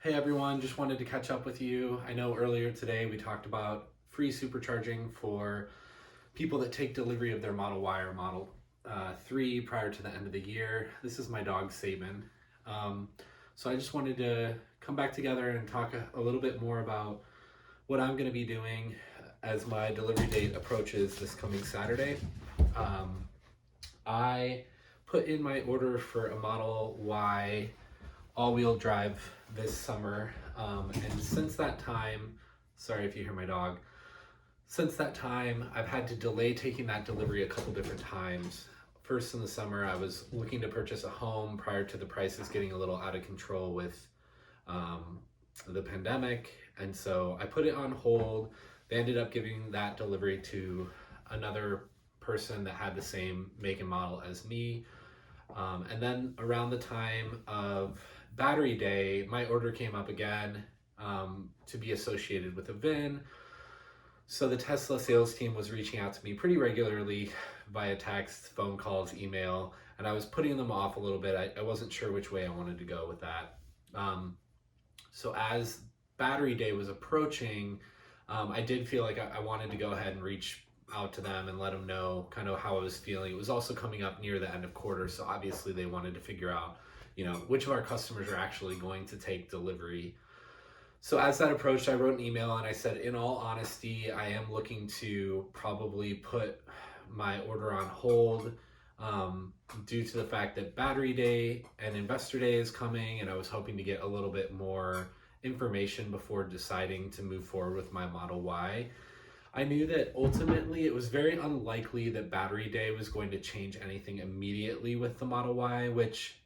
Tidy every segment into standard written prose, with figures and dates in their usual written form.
Hey everyone, just wanted to catch up with you. I know earlier today we talked about free supercharging for people that take delivery of their Model Y or Model 3 prior to the end of the year. This is my dog Saban. Um, so I just wanted to come back together and talk a little bit more about what I'm going to be doing as my delivery date approaches this coming Saturday. Um, I put in my order for a Model Y all-wheel drive this summer. And since that time, sorry if you hear my dog, since that time, I've had to delay taking that delivery a couple different times. First in the summer, I was looking to purchase a home prior to the prices getting a little out of control with um, the pandemic. And so I put it on hold. They ended up giving that delivery to another person that had the same make and model as me. And then around the time of Battery Day, my order came up again to be associated with a VIN. So the Tesla sales team was reaching out to me pretty regularly via text, phone calls, email, and I was putting them off a little bit. I wasn't sure which way I wanted to go with that. So as Battery Day was approaching, I did feel like I wanted to go ahead and reach out to them and let them know kind of how I was feeling. It was also coming up near the end of quarter, so obviously they wanted to figure out, which of our customers are actually going to take delivery. So as that approached, I wrote an email and I said, in all honesty, I am looking to probably put my order on hold due to the fact that Battery Day and Investor Day is coming, and I was hoping to get a little bit more information before deciding to move forward with my Model Y. I knew that ultimately it was very unlikely that Battery Day was going to change anything immediately with the Model Y, which,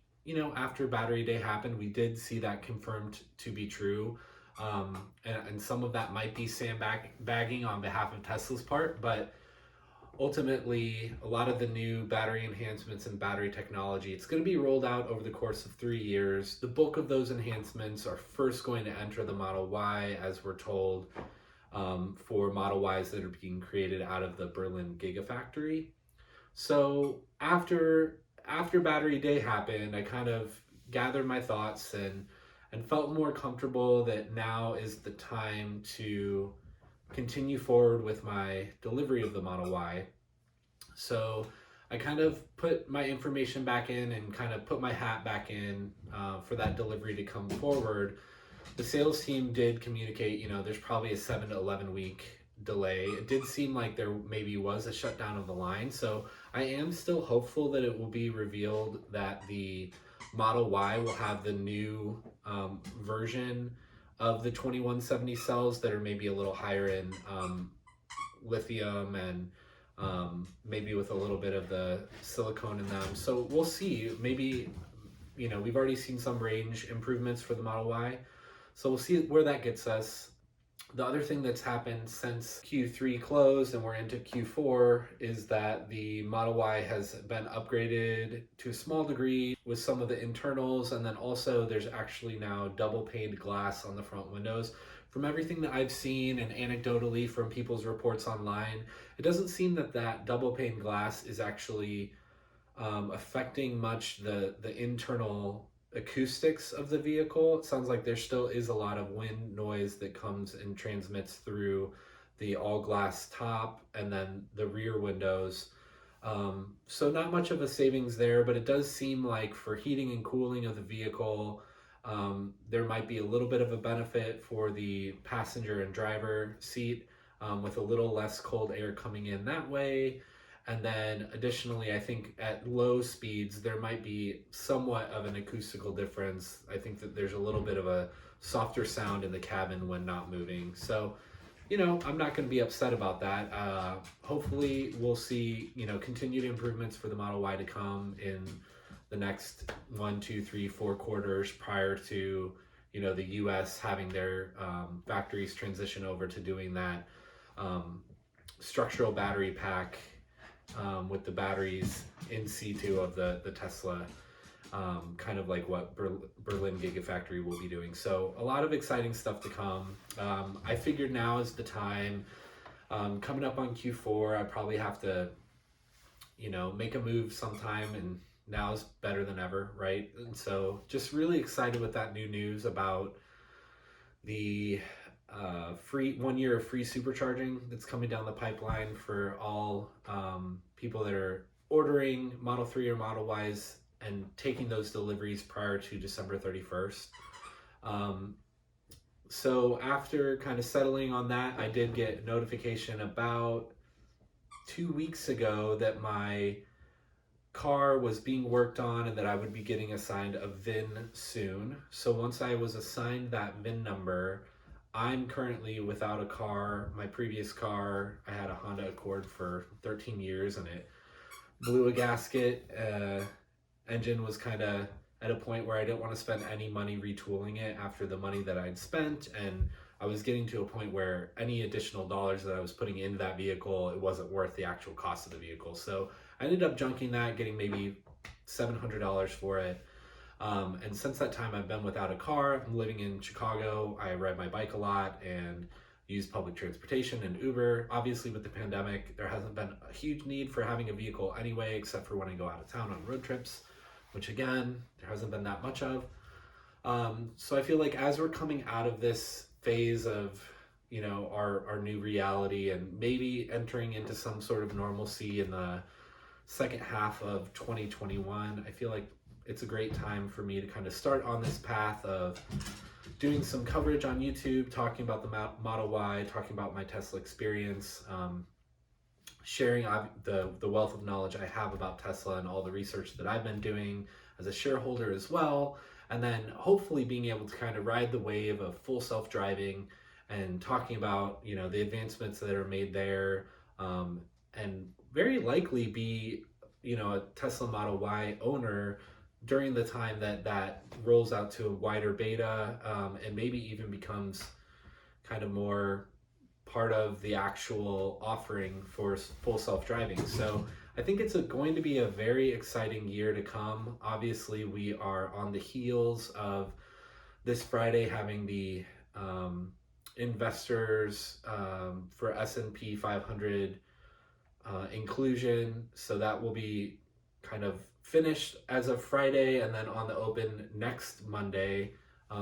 after Battery Day happened, we did see that confirmed to be true. And some of that might be sandbagging on behalf of Tesla's part, but ultimately, a lot of the new battery enhancements and battery technology, it's going to be rolled out over the course of 3 years. The bulk of those enhancements are first going to enter the Model Y, as we're told, for Model Ys that are being created out of the Berlin Gigafactory. So after Battery Day happened, I kind of gathered my thoughts and felt more comfortable that now is the time to continue forward with my delivery of the Model Y. So I kind of put my information back in and kind of put my hat back in for that delivery to come forward. The sales team did communicate, there's probably a 7 to 11 week delay. It did seem like there maybe was a shutdown of the line. So I am still hopeful that it will be revealed that the Model Y will have the new version of the 2170 cells that are maybe a little higher in lithium and maybe with a little bit of the silicone in them. So we'll see. Maybe, we've already seen some range improvements for the Model Y. So we'll see where that gets us. The other thing that's happened since Q3 closed and we're into Q4 is that the Model Y has been upgraded to a small degree with some of the internals, and then also there's actually now double paned glass on the front windows. From everything that I've seen and anecdotally from people's reports online, it doesn't seem that double paned glass is actually affecting much the internal acoustics of the vehicle. It sounds like there still is a lot of wind noise that comes and transmits through the all glass top and then the rear windows. So not much of a savings there, but it does seem like for heating and cooling of the vehicle, there might be a little bit of a benefit for the passenger and driver seat with a little less cold air coming in that way. And then additionally, I think at low speeds, there might be somewhat of an acoustical difference. I think that there's a little bit of a softer sound in the cabin when not moving. So, I'm not going to be upset about that. Hopefully we'll see, continued improvements for the Model Y to come in the next 1, 2, 3, 4 quarters prior to, the US having their factories transition over to doing that structural battery pack with the batteries in situ of the Tesla, kind of like what Berlin Gigafactory will be doing. So a lot of exciting stuff to come. I figured now is the time. Coming up on Q4, I probably have to, make a move sometime, and now is better than ever, right? And so just really excited with that new news about the free 1 year of free supercharging that's coming down the pipeline for all people that are ordering Model 3 or Model Ys and taking those deliveries prior to December 31st. So after kind of settling on that, I did get notification about 2 weeks ago that my car was being worked on and that I would be getting assigned a VIN soon. So once I was assigned that VIN number, I'm currently without a car. My previous car, I had a Honda Accord for 13 years and it blew a gasket. Engine was kind of at a point where I didn't want to spend any money retooling it after the money that I'd spent, and I was getting to a point where any additional dollars that I was putting into that vehicle, it wasn't worth the actual cost of the vehicle. So I ended up junking that, getting maybe $700 for it. And since that time, I've been without a car. I'm living in Chicago. I ride my bike a lot and use public transportation and Uber. Obviously, with the pandemic, there hasn't been a huge need for having a vehicle anyway, except for when I go out of town on road trips, which again, there hasn't been that much of. So I feel like as we're coming out of this phase of, our new reality and maybe entering into some sort of normalcy in the second half of 2021, I feel like it's a great time for me to kind of start on this path of doing some coverage on YouTube, talking about the Model Y, talking about my Tesla experience, sharing the wealth of knowledge I have about Tesla and all the research that I've been doing as a shareholder as well, and then hopefully being able to kind of ride the wave of full self-driving and talking about the advancements that are made there, and very likely be a Tesla Model Y owner during the time that rolls out to a wider beta, and maybe even becomes kind of more part of the actual offering for full self-driving. So I think it's going to be a very exciting year to come. Obviously, we are on the heels of this Friday having the investors for S&P 500 inclusion. So that will be kind of finished as of Friday, and then on the open next Monday,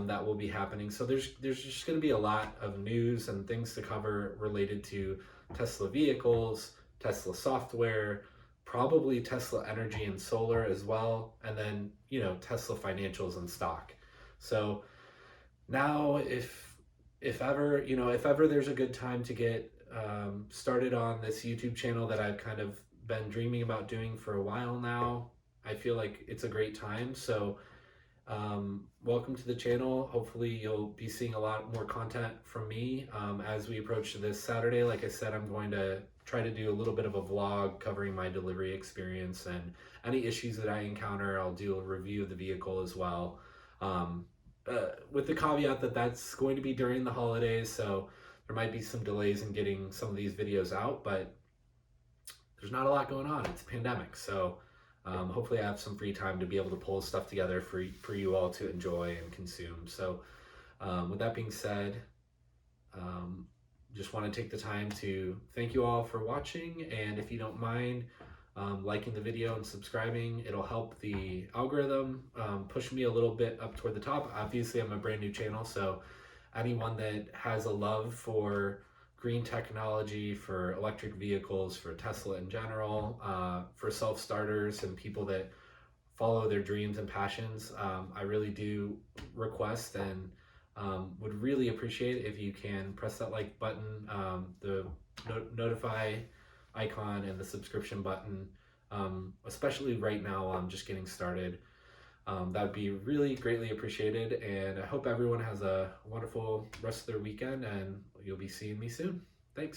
that will be happening. So there's just going to be a lot of news and things to cover related to Tesla vehicles, Tesla software, probably Tesla energy and solar as well, and then Tesla financials and stock. So now if ever there's a good time to get started on this YouTube channel that I've kind of been dreaming about doing for a while now, I feel like it's a great time. So welcome to the channel. Hopefully you'll be seeing a lot more content from me as we approach this Saturday. Like I said, I'm going to try to do a little bit of a vlog covering my delivery experience, and any issues that I encounter, I'll do a review of the vehicle as well. With the caveat that that's going to be during the holidays, so there might be some delays in getting some of these videos out, but there's not a lot going on. It's a pandemic, so hopefully I have some free time to be able to pull stuff together for you all to enjoy and consume. So with that being said, just want to take the time to thank you all for watching, and if you don't mind liking the video and subscribing, it'll help the algorithm push me a little bit up toward the top. Obviously, I'm a brand new channel, so anyone that has a love for green technology, for electric vehicles, for Tesla in general, for self-starters and people that follow their dreams and passions, I really do request and would really appreciate if you can press that like button, the notify icon, and the subscription button, especially right now while I'm just getting started. That would be really greatly appreciated, and I hope everyone has a wonderful rest of their weekend, and you'll be seeing me soon. Thanks.